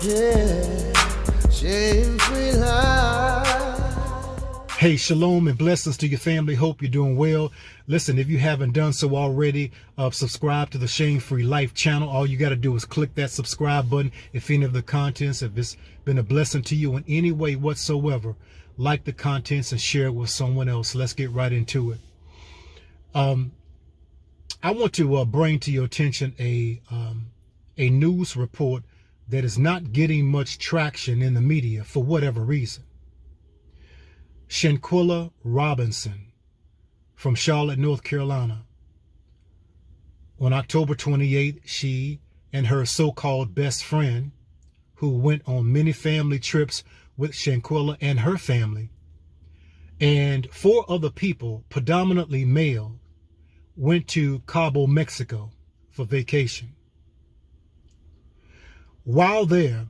Yeah, shame-free life. Hey, shalom and blessings to your family. Hope you're doing well. Listen, if you haven't done so already, subscribe to the Shame-Free Life channel. All you got to do is click that subscribe button. If any of the contents, if it's been a blessing to you in any way whatsoever, like the contents and share it with someone else. Let's get right into it. I want to bring to your attention a news report that is not getting much traction in the media for whatever reason. Shanquella Robinson from Charlotte, North Carolina. On October 28th, she and her so-called best friend, who went on many family trips with Shanquella and her family, and 4 other people, predominantly male, went to Cabo, Mexico for vacation. While there,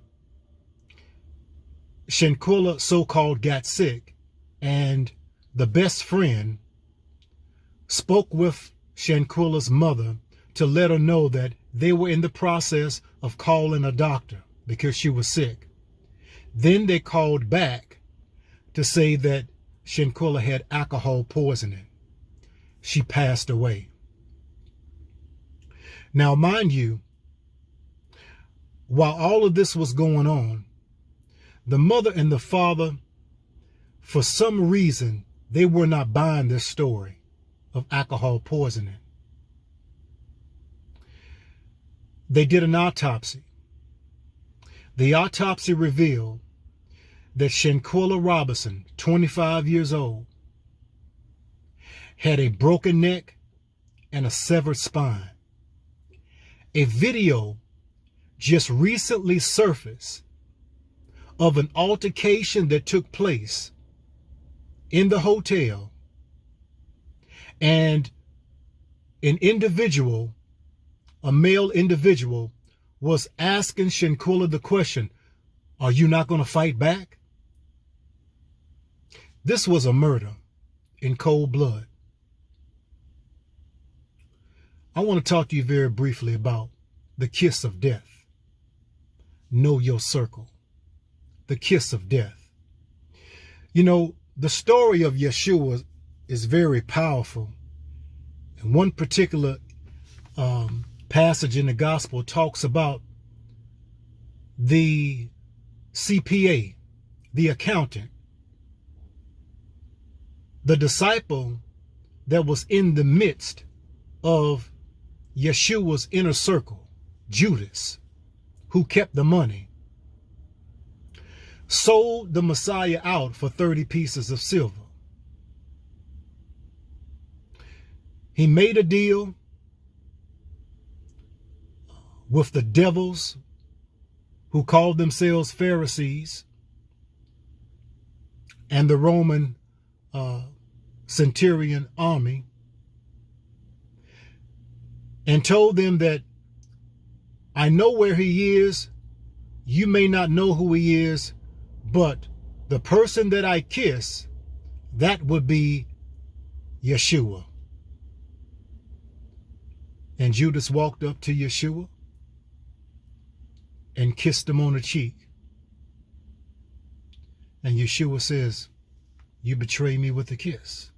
Shanquella so-called got sick, and the best friend spoke with Shanquella's mother to let her know that they were in the process of calling a doctor because she was sick. Then they called back to say that Shanquella had alcohol poisoning. She passed away. Now, mind you, while all of this was going on, the mother and the father, for some reason, they were not buying this story of alcohol poisoning. They did an autopsy. The autopsy revealed that Shanquella Robinson, 25 years old, had a broken neck and a severed spine. A video just recently surfaced of an altercation that took place in the hotel, and an individual, a male individual, was asking Shanquella the question, "Are you not going to fight back?" This was a murder in cold blood. I want to talk to you very briefly about the kiss of death. Know your circle. The kiss of death. You know, the story of Yeshua is very powerful. And one particular passage in the gospel talks about the CPA, the accountant, the disciple that was in the midst of Yeshua's inner circle, Judas, who kept the money, sold the Messiah out for 30 pieces of silver. He made a deal with the devils who called themselves Pharisees and the Roman centurion army, and told them that I know where he is. You may not know who he is, but the person that I kiss, that would be Yeshua. And Judas walked up to Yeshua and kissed him on the cheek. And Yeshua says, "You betray me with a kiss."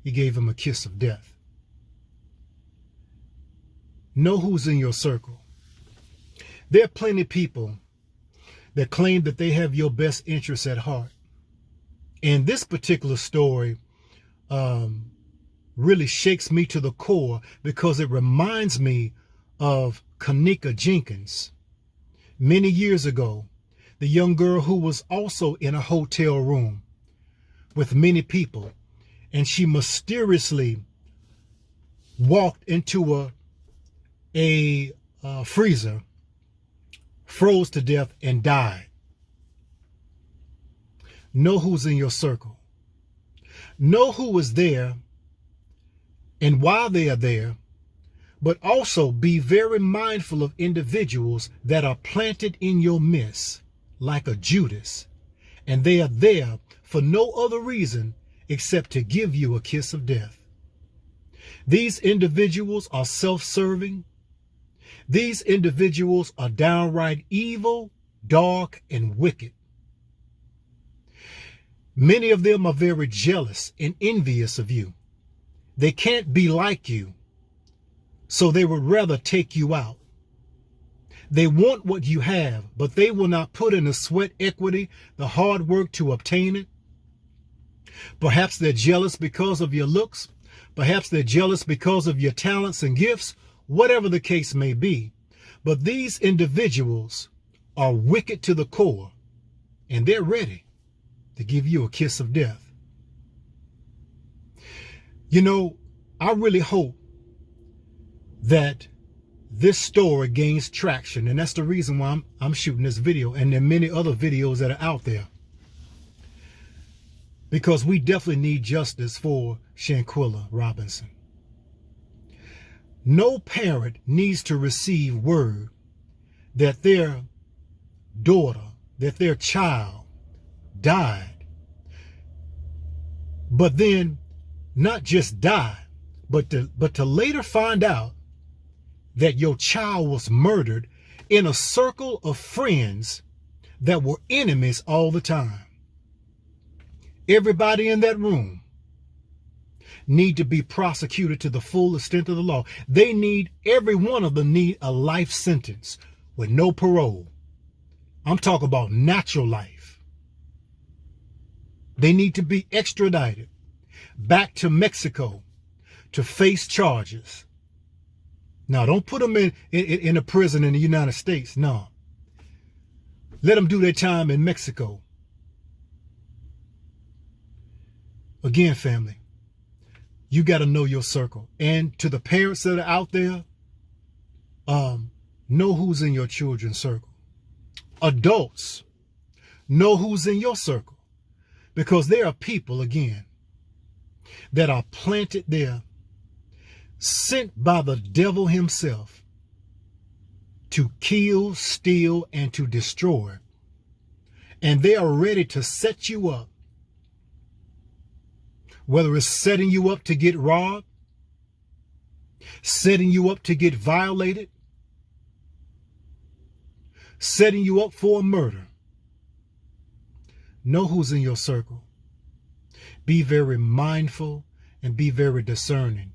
He gave him a kiss of death. Know who's in your circle. There are plenty of people that claim that they have your best interests at heart. And this particular story really shakes me to the core because it reminds me of Kanika Jenkins. Many years ago, the young girl who was also in a hotel room with many people, and she mysteriously walked into a freezer, froze to death, and died. Know who's in your circle. Know who is there and why they are there, but also be very mindful of individuals that are planted in your midst like a Judas, and they are there for no other reason except to give you a kiss of death. These individuals are self-serving. These individuals are downright evil, dark, and wicked. Many of them are very jealous and envious of you. They can't be like you, so they would rather take you out. They want what you have, but they will not put in the sweat equity, the hard work to obtain it. Perhaps they're jealous because of your looks. Perhaps they're jealous because of your talents and gifts, whatever the case may be. But these individuals are wicked to the core, and they're ready to give you a kiss of death. You know, I really hope that this story gains traction, and that's the reason why I'm shooting this video, and there are many other videos that are out there, because we definitely need justice for Shanquella Robinson. No parent needs to receive word that their daughter, that their child died, but then not just die, but to later find out that your child was murdered in a circle of friends that were enemies all the time. Everybody in that room need to be prosecuted to the full extent of the law. Every one of them need a life sentence with no parole. I'm talking about natural life. They need to be extradited back to Mexico to face charges. Now, don't put them in a prison in the United States. No. Let them do their time in Mexico. Again, family, you got to know your circle. And to the parents that are out there, know who's in your children's circle. Adults, know who's in your circle. Because there are people, again, that are planted there, sent by the devil himself to kill, steal, and to destroy. And they are ready to set you up. Whether it's setting you up to get robbed, setting you up to get violated, setting you up for a murder. Know who's in your circle. Be very mindful and be very discerning.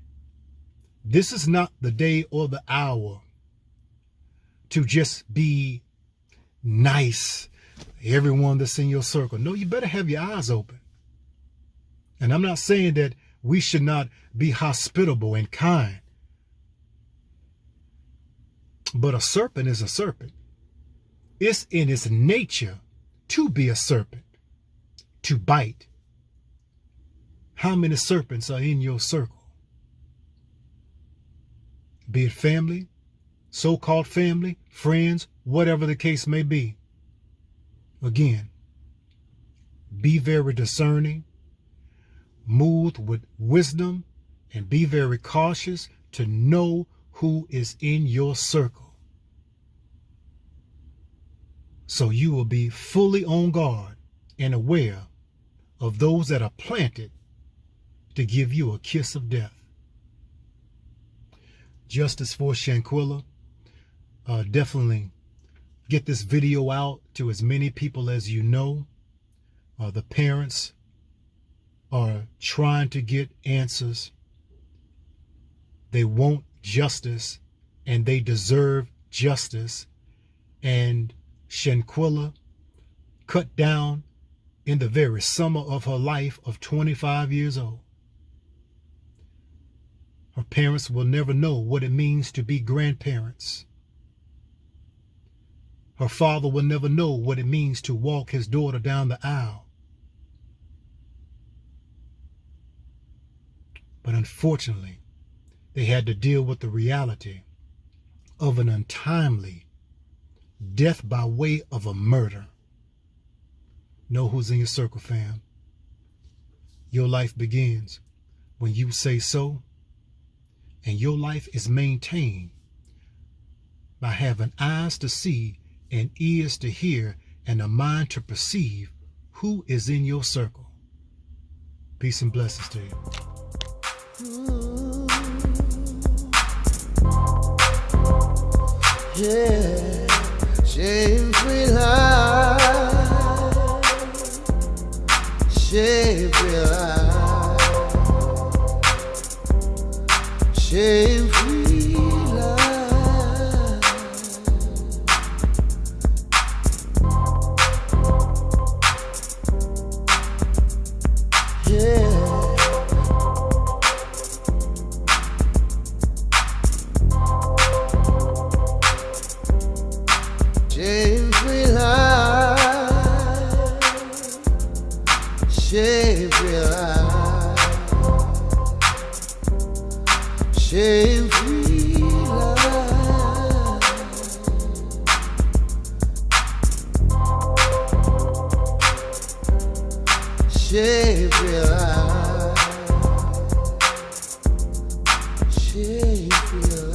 This is not the day or the hour to just be nice to everyone that's in your circle. No, you better have your eyes open. And I'm not saying that we should not be hospitable and kind. But a serpent is a serpent. It's in its nature to be a serpent, to bite. How many serpents are in your circle? Be it family, so-called family, friends, whatever the case may be. Again, be very discerning, move with wisdom, and be very cautious to know who is in your circle. So you will be fully on guard and aware of those that are planted to give you a kiss of death. Justice for Shanquella. Definitely get this video out to as many people as you know. The parents are trying to get answers. They want justice and they deserve justice. And Shanquella cut down in the very summer of her life of 25 years old. Her parents will never know what it means to be grandparents. Her father will never know what it means to walk his daughter down the aisle. But unfortunately, they had to deal with the reality of an untimely death by way of a murder. Know who's in your circle, fam. Your life begins when you say so, and your life is maintained by having eyes to see and ears to hear and a mind to perceive who is in your circle. Peace and blessings to you. Yeah, shame-free life, shame-free life, shame-free life. Yeah. Shame-free life, shame-free life, shame-free life, shame-free life, shame-free life.